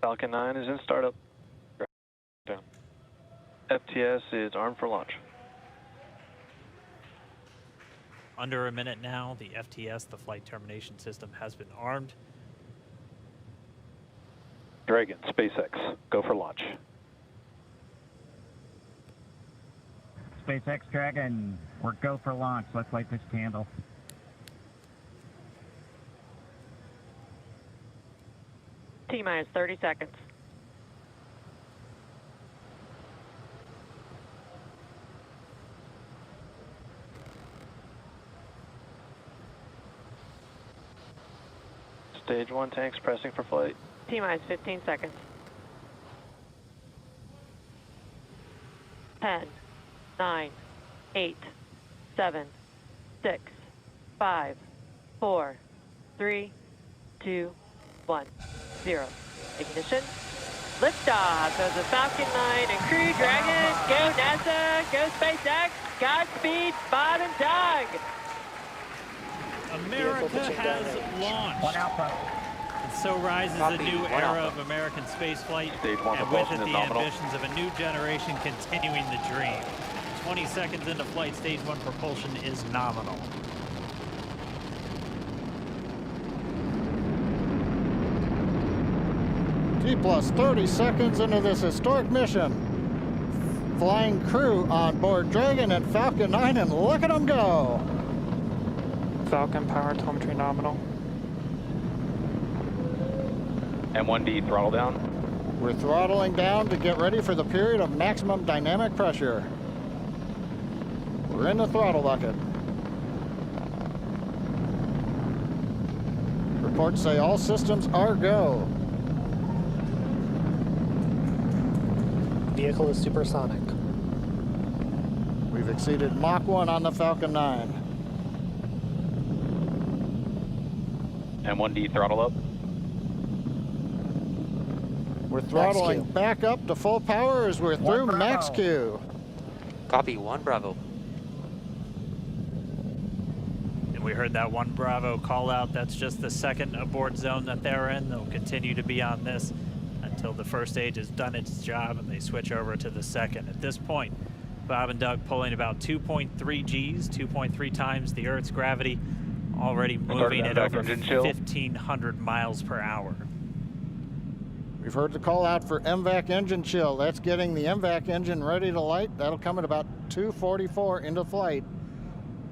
Falcon 9 is in startup. Down. FTS is armed for launch. Under a minute now, the FTS, the flight termination system, has been armed. Dragon, SpaceX, go for launch. SpaceX Dragon, we're go for launch. Let's light this candle. T-minus 30 seconds. Stage 1 tanks pressing for flight. T-minus 15 seconds. 10, 9, 8, 7, 6, 5, 4, 3, 2, 1, 0. Ignition. Liftoff of the Falcon 9 and Crew Dragon. Go NASA, go SpaceX. Godspeed, Bob and Doug. America has launched. One Alpha. And so rises a new era of American spaceflight, and with it the ambitions of a new generation continuing the dream. 20 seconds into flight, stage 1 propulsion is nominal. T plus 30 seconds into this historic mission. Flying crew on board Dragon and Falcon 9, and look at them go. Falcon power telemetry nominal. M1D throttle down. We're throttling down to get ready for the period of maximum dynamic pressure. We're in the throttle bucket. Reports say all systems are go. Vehicle is supersonic. We've exceeded Mach 1 on the Falcon 9. M1D throttle up. We're throttling back up to full power as we're through max Q. Copy, 1 Bravo. And we heard that 1 Bravo call out. That's just the second abort zone that they're in. They'll continue to be on this until the first stage has done its job and they switch over to the second. At this point, Bob and Doug pulling about 2.3 Gs, 2.3 times the Earth's gravity, already moving at over 1,500 miles per hour. We've heard the call out for MVAC engine chill. That's getting the MVAC engine ready to light. That'll come at about 2:44 into flight.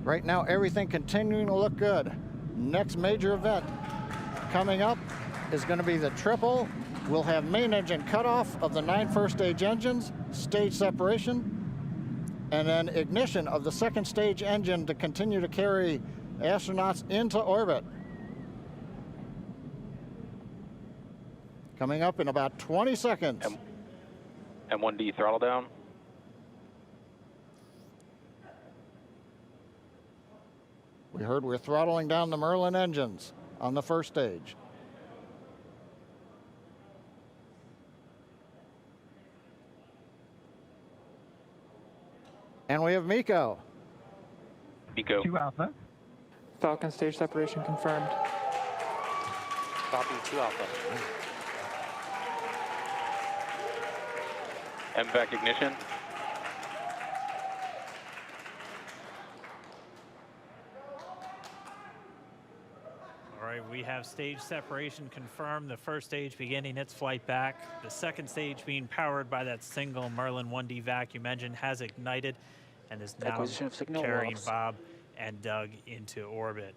Right now, everything continuing to look good. Next major event coming up is going to be the triple. We'll have main engine cutoff of the 9 first stage engines, stage separation, and then ignition of the second stage engine to continue to carry astronauts into orbit. Coming up in about 20 seconds. M1D throttle down. We heard we're throttling down the Merlin engines on the first stage. And we have Miko. Miko. 2 Alpha. Falcon stage separation confirmed. Copy, 2 Alpha. MVAC ignition. All right, we have stage separation confirmed. The first stage beginning its flight back. The second stage being powered by that single Merlin 1D vacuum engine has ignited and is now carrying Bob and Doug into orbit.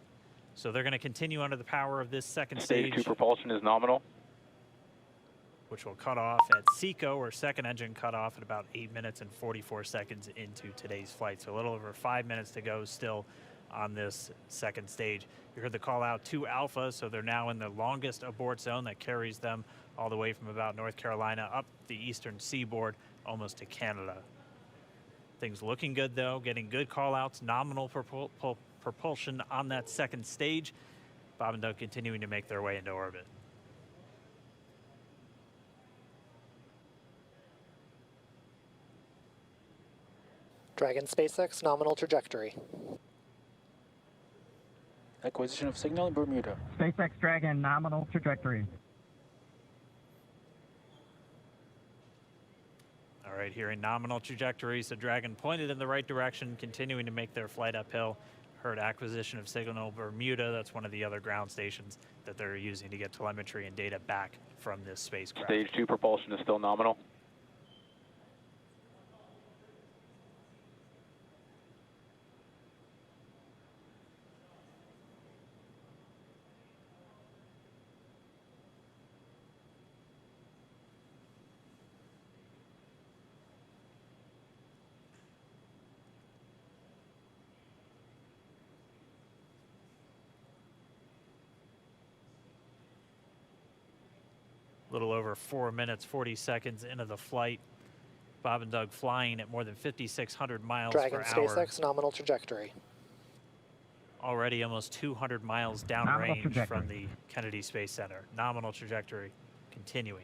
So they're going to continue under the power of this second stage. Stage 2 propulsion is nominal. Which will cut off at SECO, or second engine cutoff, at about 8 minutes and 44 seconds into today's flight. So a little over 5 minutes to go still on this second stage. You heard the call out to Alpha, so they're now in the longest abort zone that carries them all the way from about North Carolina up the eastern seaboard, almost to Canada. Things looking good though, getting good call outs, nominal propulsion on that second stage. Bob and Doug continuing to make their way into orbit. Dragon SpaceX nominal trajectory. Acquisition of signal in Bermuda. SpaceX Dragon nominal trajectory. right here in nominal trajectory, so Dragon pointed in the right direction, continuing to make their flight uphill. Heard acquisition of signal Bermuda. That's one of the other ground stations that they're using to get telemetry and data back from this spacecraft. Stage 2 propulsion is still nominal. A little over 4 minutes, 40 seconds into the flight. Bob and Doug flying at more than 5,600 miles Dragon per hour. SpaceX nominal trajectory. Already almost 200 miles downrange from the Kennedy Space Center. Nominal trajectory continuing.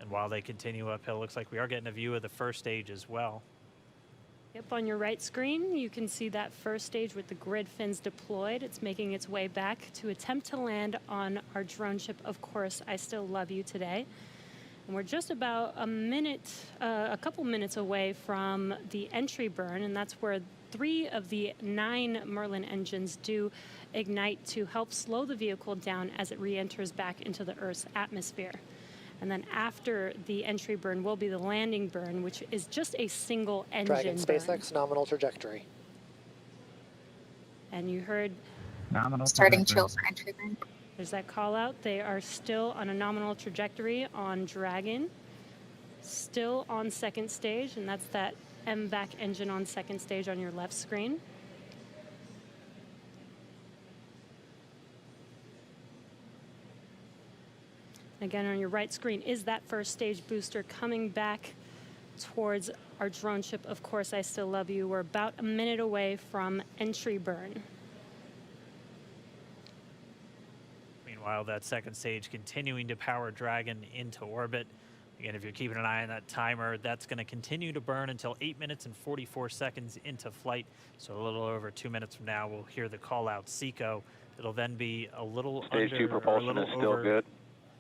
And while they continue uphill, looks like we are getting a view of the first stage as well. Yep, on your right screen, you can see that first stage with the grid fins deployed. It's making its way back to attempt to land on our drone ship, Of Course, I Still Love You Today. And we're just about a couple minutes away from the entry burn, and that's where 3 of the 9 Merlin engines do ignite to help slow the vehicle down as it re-enters back into the Earth's atmosphere. And then after the entry burn will be the landing burn, which is just a single engine Dragon burn. SpaceX nominal trajectory. And you heard Nominal Starting trajectory. chill for entry burn. there's that call out. They are still on a nominal trajectory on Dragon, still on second stage, and that's that MVAC engine on second stage on your left screen. Again, on your right screen is that first stage booster coming back towards our drone ship, Of Course, I Still Love You. We're about a minute away from entry burn. Meanwhile, that second stage continuing to power Dragon into orbit. Again, if you're keeping an eye on that timer, that's going to continue to burn until 8 minutes and 44 seconds into flight. So a little over 2 minutes from now, we'll hear the call out SECO. It'll then be a little Stage 2 under, propulsion is still good.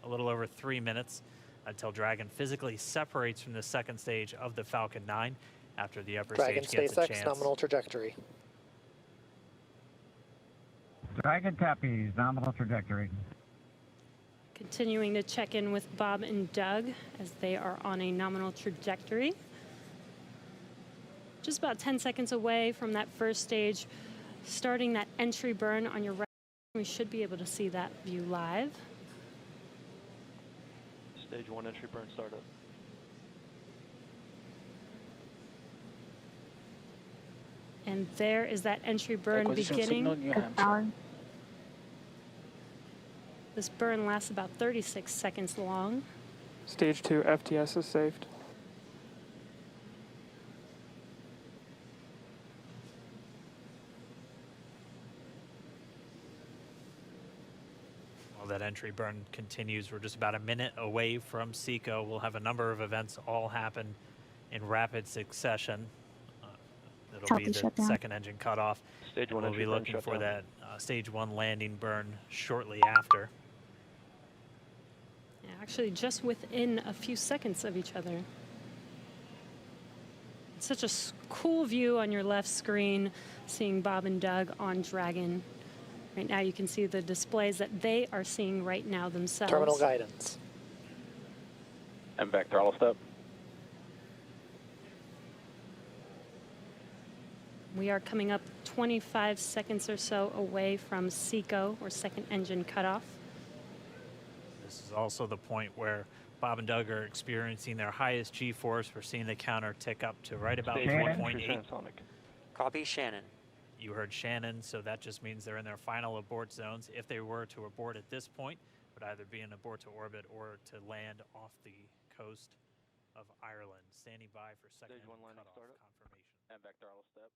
A little over 3 minutes until Dragon physically separates from the second stage of the Falcon 9 after the upper Dragon stage gets a SpaceX chance. nominal trajectory. Dragon copies. Nominal trajectory. Continuing to check in with Bob and Doug as they are on a nominal trajectory. Just about 10 seconds away from that first stage, starting that entry burn on your right. We should be able to see that view live. Stage 1 entry burn startup. And there is that entry burn beginning. This burn lasts about 36 seconds long. Stage 2 FTS is saved. While that entry burn continues, we're just about a minute away from SECO. We'll have a number of events all happen in rapid succession. It'll be the shutdown. second engine cutoff. Stage 1 We'll entry be burn looking shut for down. that stage 1 landing burn shortly after. Yeah, actually, just within a few seconds of each other. It's such a cool view on your left screen, seeing Bob and Doug on Dragon. Right now, you can see the displays that they are seeing right now themselves. Terminal guidance. MVAC throttle step. We are coming up 25 seconds or so away from SECO, or second engine cutoff. This is also the point where Bob and Doug are experiencing their highest G-force. We're seeing the counter tick up to right about Stage 1 1.8. entry transonic. Copy Shannon. You heard Shannon, so that just means they're in their final abort zones. If they were to abort at this point, it would either be an abort to orbit or to land off the coast of Ireland. Standing by for second Stage 1 landing cutoff startup. confirmation. MVAC throttle step.